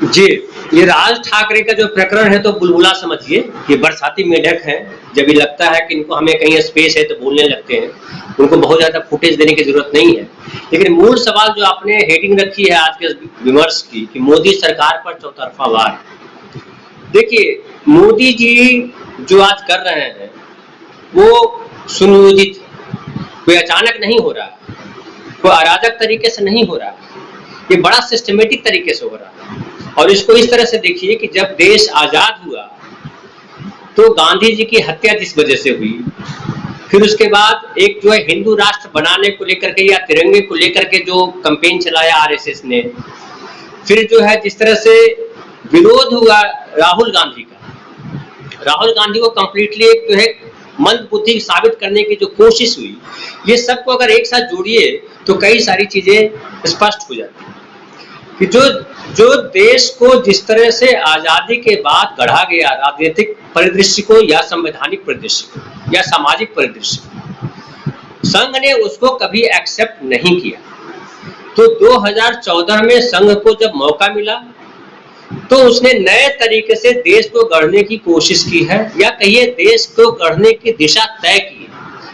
जी, ये राज ठाकरे का जो प्रकरण है तो बुलबुला समझिए, ये बरसाती मेढक हैं। जब ये लगता है कि इनको हमें कहीं स्पेस है तो बोलने लगते हैं। उनको बहुत ज़्यादा फुटेज देने की ज़रूरत नहीं है। लेकिन मूल सवाल जो आपने हेडिंग रखी है आज के विमर्श की कि मोदी सरकार पर चौतरफा वार। देखिए, मोदी जी जो आज कर रहे हैं, वो सुनियोजित, कोई अचानक नहीं हो रहा है, कोई अराजक तरीके से नहीं हो रहा है, ये बड़ा सिस्टमेटिक तरीके से हो रहा है। और इसको इस तरह से देखिए कि जब देश आज़ाद हुआ तो गांधी जी की हत्या जिस वजह से हुई, फिर उसके बाद एक जो है हिंदू राष्ट्र बनाने को लेकर के या तिरंगे को लेकर के जो कैंपेन चलाया आरएसएस ने, फिर जो है जिस तरह से विरोध हुआ राहुल गांधी का, राहुल गांधी को कंप्लीटली एक जो है मंदबुद्धि साबित करने की जो कोशिश हुई, ये सबको अगर एक साथ जोड़िए तो कई सारी चीजें स्पष्ट हो जाती हैं कि जो देश को जिस तरह से आजादी के बाद गढ़ा गया राजनीतिक परिदृश्य को या संवैधानिक परिदृश्य को या सामाजिक परिदृश्य को, संघ ने उसको कभी एक्सेप्ट नहीं किया। तो 2014 में संघ को जब मौका मिला तो उसने नए तरीके से देश को गढ़ने की कोशिश की है, या कहिए देश को गढ़ने की दिशा तय की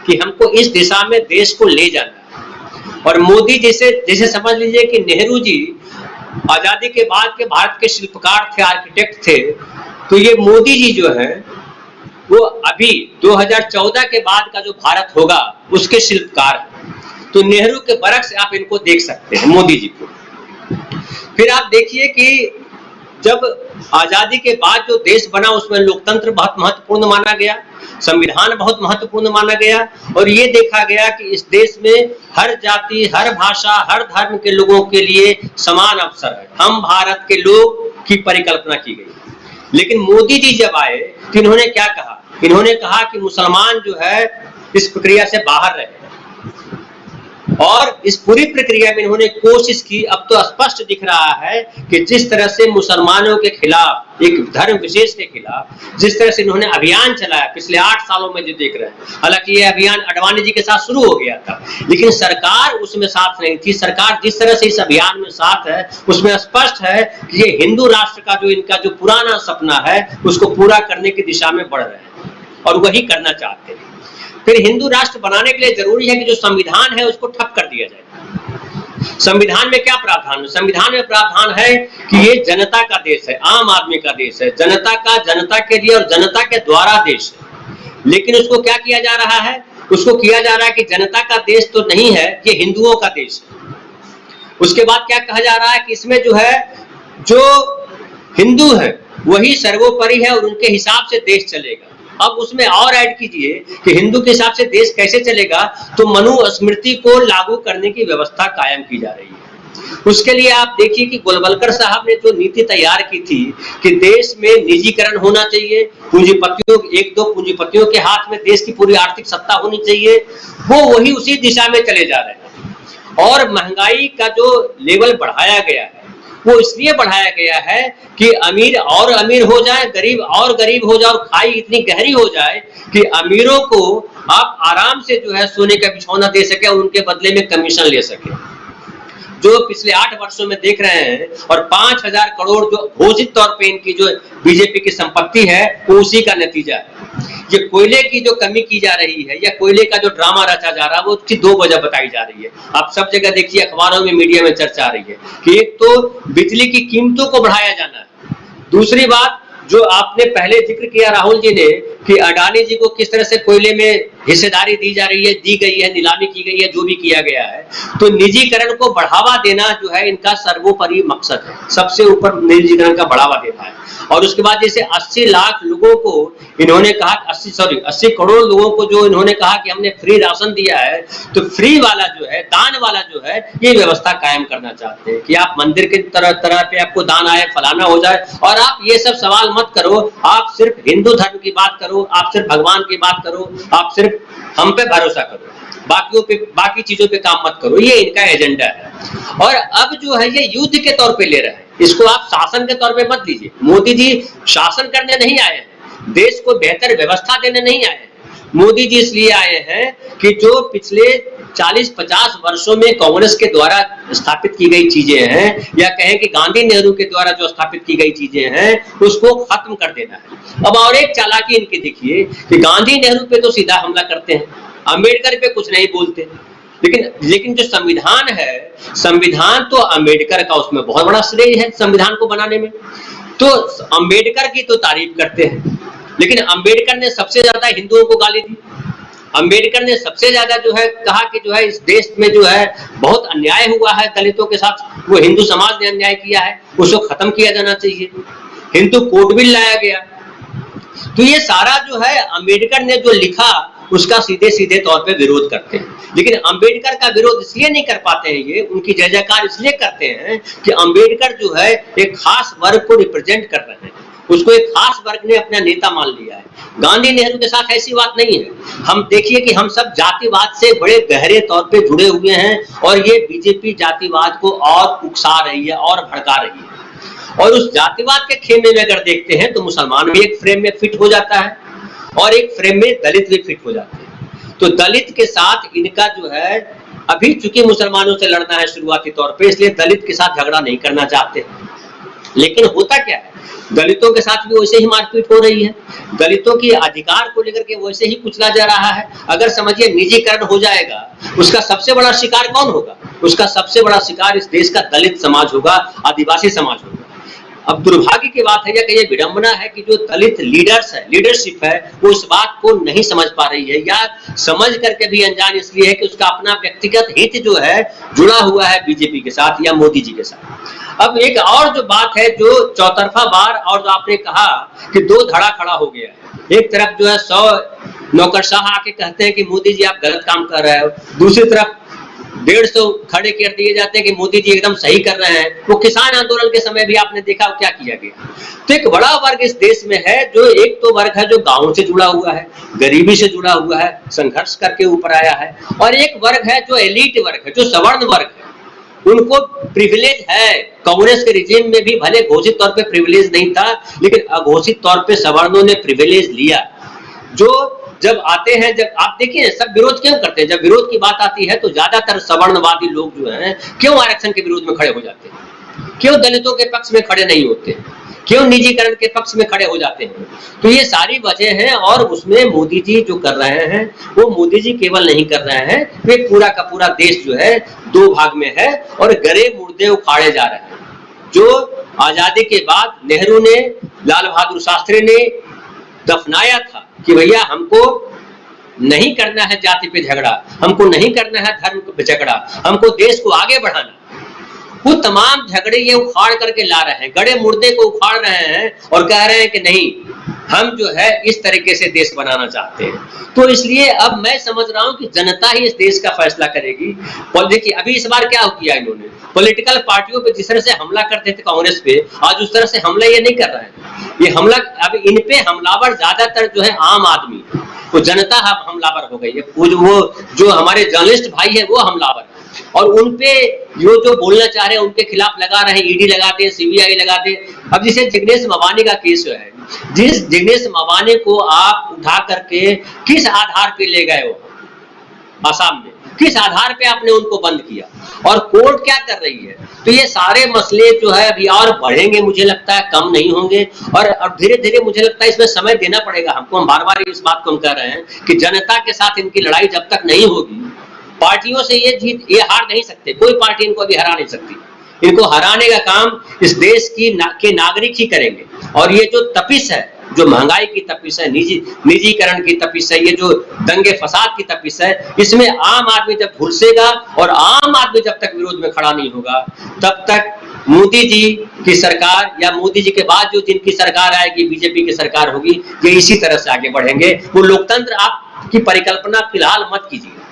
कि हमको इस दिशा में देश को ले जाना है। और मोदी जैसे समझ लीजिए कि नेहरू जी आजादी के बाद के भारत के शिल्पकार थे, आर्किटेक्ट थे, तो ये मोदी जी जो है वो अभी 2014 के बाद का जो भारत होगा उसके शिल्पकार हैं। तो नेहरू के बरख से आप इनको देख सकते हैं, मोदी जी को। फिर आप देखिए कि जब आजादी के बाद जो देश बना उसमें लोकतंत्र बहुत महत्वपूर्ण माना गया, संविधान बहुत महत्वपूर्ण माना गया, और ये देखा गया कि इस देश में हर जाति, हर भाषा, हर धर्म के लोगों के लिए समान अवसर है, हम भारत के लोग की परिकल्पना की गई। लेकिन मोदी जी जब आए तो इन्होंने क्या कहा? इन्होंने कहा कि मुसलमान जो है इस प्रक्रिया से बाहर रहे, और इस पूरी प्रक्रिया में इन्होंने कोशिश की। अब तो स्पष्ट दिख रहा है कि जिस तरह से मुसलमानों के खिलाफ, एक धर्म विशेष के खिलाफ जिस तरह से इन्होंने अभियान चलाया पिछले 8 सालों में, जो देख रहे हैं, हालांकि ये अभियान अडवाणी जी के साथ शुरू हो गया था, लेकिन सरकार उसमें साथ नहीं थी। सरकार जिस तरह से इस अभियान में साथ है उसमें स्पष्ट है कि ये हिंदू राष्ट्र का जो इनका जो पुराना सपना है उसको पूरा करने की दिशा में बढ़ रहे हैं और वही करना चाहते हैं। फिर हिंदू राष्ट्र बनाने के लिए जरूरी है कि जो संविधान है उसको ठप कर दिया जाए। संविधान में क्या प्रावधान है? संविधान में प्रावधान है कि ये जनता का देश है, आम आदमी का देश है, जनता का, जनता के लिए और जनता के द्वारा देश है। लेकिन उसको क्या किया जा रहा है? उसको किया जा रहा है कि जनता का देश तो नहीं है, ये हिंदुओं का देश है। उसके बाद क्या कहा जा रहा है कि इसमें जो है जो हिंदू है वही सर्वोपरि है और उनके हिसाब से देश चलेगा। अब उसमें और ऐड कीजिए कि हिंदू के हिसाब से देश कैसे चलेगा, तो मनुस्मृति को लागू करने की व्यवस्था कायम की जा रही है। उसके लिए आप देखिए कि गोलवलकर साहब ने जो नीति तैयार की थी कि देश में निजीकरण होना चाहिए, पूंजीपतियों, 1-2 पूंजीपतियों के हाथ में देश की पूरी आर्थिक सत्ता होनी चाहिए, वो वही उसी दिशा में चले जा रहे हैं। और महंगाई का जो लेवल बढ़ाया गया है वो इसलिए बढ़ाया गया है कि अमीर और अमीर हो जाए, गरीब और गरीब हो जाए, और खाई इतनी गहरी हो जाए कि अमीरों को आप आराम से जो है सोने का बिछौना दे सके और उनके बदले में कमीशन ले सके, जो पिछले 8 वर्षों में देख रहे हैं। और 5000 करोड़ जो घोषित तौर पे इनकी जो बीजेपी की संपत्ति है वो उसी का नतीजा है। ये कोयले की जो कमी की जा रही है या कोयले का जो ड्रामा रचा जा रहा है वो उसकी 2 वजह बताई जा रही है। आप सब जगह देखिए, अखबारों में, मीडिया में चर्चा आ रही है कि एक तो बिजली की कीमतों को बढ़ाया जाना है, दूसरी बात जो आपने पहले जिक्र किया राहुल जी ने कि अडानी जी को किस तरह से कोयले में हिस्सेदारी दी जा रही है, दी गई है, नीलामी की गई है, जो भी किया गया है, तो निजीकरण को बढ़ावा देना जो है इनका सर्वोपरि मकसद है, सबसे ऊपर निजीकरण का बढ़ावा देना है। और उसके बाद जैसे 80 लाख लोगों को इन्होंने कहा, 80 करोड़ लोगों को जो इन्होंने कहा कि हमने फ्री राशन दिया है, तो फ्री वाला जो है, दान वाला जो है, ये व्यवस्था कायम करना चाहते हैं कि आप मंदिर की तरह पे आपको दान आए, फलाना हो जाए, और आप ये सब सवाल मत करो, आप सिर्फ हिंदू धर्म की बात करो, आप सिर्फ भगवान की बात करो, आप सिर्फ हम पे भरोसा करो, बाकी चीजों पे काम मत करो। ये इनका एजेंडा है। और अब जो है ये युद्ध के तौर पे ले रहे हैं, इसको आप शासन के तौर पे मत लीजिए। मोदी जी शासन करने नहीं आए हैं, देश को बेहतर व्यवस्था देने नहीं आए हैं, मोदी जी इसलिए आए हैं कि जो पिछले 40-50 वर्षों में कांग्रेस के द्वारा स्थापित की गई चीजें हैं, या कहें कि गांधी नेहरू के द्वारा जो स्थापित की गई चीजें हैं, उसको खत्म कर देना है। अब और एक चालाकी इनकी देखिए कि गांधी नेहरू पे तो सीधा हमला करते हैं, अंबेडकर पे कुछ नहीं बोलते, लेकिन जो संविधान है, संविधान तो अंबेडकर का उसमें बहुत बड़ा श्रेय है संविधान को बनाने में, तो अंबेडकर की तो तारीफ करते हैं, लेकिन अंबेडकर ने सबसे ज्यादा हिंदुओं को गाली दी। अंबेडकर ने सबसे ज्यादा जो है कहा कि जो है इस देश में जो है बहुत अन्याय हुआ है दलितों के साथ, वो हिंदू समाज ने अन्याय किया है, उसको खत्म किया जाना चाहिए, हिंदू कोड बिल लाया गया। तो ये सारा जो है अंबेडकर ने जो लिखा उसका सीधे सीधे तौर पे विरोध करते हैं, लेकिन अंबेडकर का विरोध इसलिए नहीं कर पाते हैं, ये उनकी जय जयकार इसलिए करते हैं कि अंबेडकर जो है एक खास वर्ग को रिप्रेजेंट कर रहे हैं, उसको एक खास वर्ग ने अपना नेता मान लिया है। गांधी नेहरू के साथ ऐसी बात नहीं है। हम देखिए कि हम सब जातिवाद से बड़े गहरे तौर पे जुड़े हुए हैं, और ये बीजेपी जातिवाद को और उकसा रही है और भड़का रही है। और उस जातिवाद के खेमे में अगर देखते हैं तो मुसलमान भी एक फ्रेम में फिट हो जाता है, और एक फ्रेम में दलित भी फिट हो जाते हैं। तो दलित के साथ इनका जो है, अभी चूंकि मुसलमानों से लड़ना है शुरुआती तौर पे, इसलिए दलित के साथ झगड़ा नहीं करना चाहते, लेकिन होता क्या है, दलितों के साथ भी वैसे ही मारपीट हो रही है, दलितों की अधिकार को लेकर के वैसे ही कुचला जा रहा है। अगर समझिए निजीकरण हो जाएगा, उसका सबसे बड़ा शिकार कौन होगा? उसका सबसे बड़ा शिकार इस देश का दलित समाज होगा, आदिवासी समाज होगा। अब दुर्भाग्य की बात है या कहिए विडंबना है कि जो दलित लीडर्स है, लीडरशिप है, वो इस बात को नहीं समझ पा रही है, या समझ करके भी अनजान इसलिए है कि उसका अपना व्यक्तिगत हित जो है जुड़ा हुआ है बीजेपी के साथ या मोदी जी के साथ। अब एक और जो बात है, जो चौतरफा वार, और जो आपने कहा कि दो धड़ा खड़ा हो गया है, एक तरफ जो है 100 नौकरशाह आके कहते हैं कि मोदी जी आप गलत काम कर रहे हो, दूसरी तरफ 150 खड़े कर दिए जाते हैं कि मोदी जी एकदम सही कर रहे हैं। वो किसान आंदोलन के समय भी आपने देखा क्या किया गया। तो एक बड़ा वर्ग इस देश में है, जो एक तो वर्ग है जो गांव से जुड़ा हुआ है, गरीबी से जुड़ा हुआ है, संघर्ष करके ऊपर आया है, और एक वर्ग है जो एलीट वर्ग है, जो सवर्ण वर्ग है, उनको प्रिविलेज है। कांग्रेस के रिजीम में भी भले घोषित तौर पे प्रिविलेज नहीं था, लेकिन अघोषित तौर पे सवर्णों ने प्रिविलेज लिया। जो जब आते हैं, जब आप देखिए सब विरोध क्यों करते हैं, जब विरोध की बात आती है तो ज्यादातर सवर्णवादी लोग जो हैं क्यों आरक्षण के विरोध में खड़े हो जाते हैं, क्यों दलितों के पक्ष में खड़े नहीं होते, क्यों निजीकरण के पक्ष में खड़े हो जाते हैं। तो ये सारी वजह है, और उसमें मोदी जी जो कर रहे हैं, वो मोदी जी केवल नहीं कर रहे हैं, वे पूरा का पूरा देश जो है दो भाग में है, और गरे मुर्दे उखाड़े जा रहे हैं। जो आजादी के बाद नेहरू ने, लाल बहादुर शास्त्री ने दफनाया था कि भैया हमको नहीं करना है जाति पे झगड़ा, हमको नहीं करना है धर्म पे झगड़ा, हमको देश को आगे बढ़ाना, वो तमाम झगड़े ये उखाड़ करके ला रहे हैं, गड़े मुर्दे को उखाड़ रहे हैं और कह रहे हैं कि नहीं, हम जो है इस तरीके से देश बनाना चाहते हैं। तो इसलिए अब मैं समझ रहा हूं कि जनता ही इस देश का फैसला करेगी। और देखिए अभी इस बार क्या किया इन्होंने, पॉलिटिकल पार्टियों पे जिस तरह से हमला करते थे कांग्रेस पे, आज उस तरह से हमला ये नहीं कर रहे हैं। ये हमला अब इन पे हमलावर ज्यादातर जो है आम आदमी, वो जनता हमलावर हो गई है। वो जो हमारे जर्नलिस्ट भाई है वो हमलावर है, और उनपे जो बोलना चाह रहे हैं उनके खिलाफ लगा रहे हैं, ईडी लगाते हैं, सीबीआई लगाते हैं। अब जैसे जिग्नेश मवानी का केस है, जिस जिग्नेश मवानी को आप उठा करके किस आधार पे ले गए हो आसाम में, किस आधार पे आपने उनको बंद किया, और कोर्ट क्या कर रही है। तो ये सारे मसले जो है अभी और बढ़ेंगे, मुझे लगता है कम नहीं होंगे, और धीरे धीरे मुझे लगता है इसमें समय देना पड़ेगा हमको। हम बार बार इस बात को हम कह रहे हैं कि जनता के साथ इनकी लड़ाई जब तक नहीं होगी, पार्टियों से ये हार नहीं सकते, कोई पार्टी इनको अभी हरा नहीं सकती। इनको हराने का काम इस देश के नागरिक ही करेंगे। और ये जो तपिश है, जो महंगाई की तपिश है, निजीकरण की तपिश है, ये जो दंगे फसाद की तपिश है, इसमें आम आदमी जब घुसेगा और आम आदमी जब तक विरोध में खड़ा नहीं होगा, तब तक मोदी जी की सरकार या मोदी जी के बाद जो जिनकी सरकार आएगी, बीजेपी की सरकार होगी, ये इसी तरह से आगे बढ़ेंगे। वो लोकतंत्र आपकी परिकल्पना फिलहाल मत कीजिए।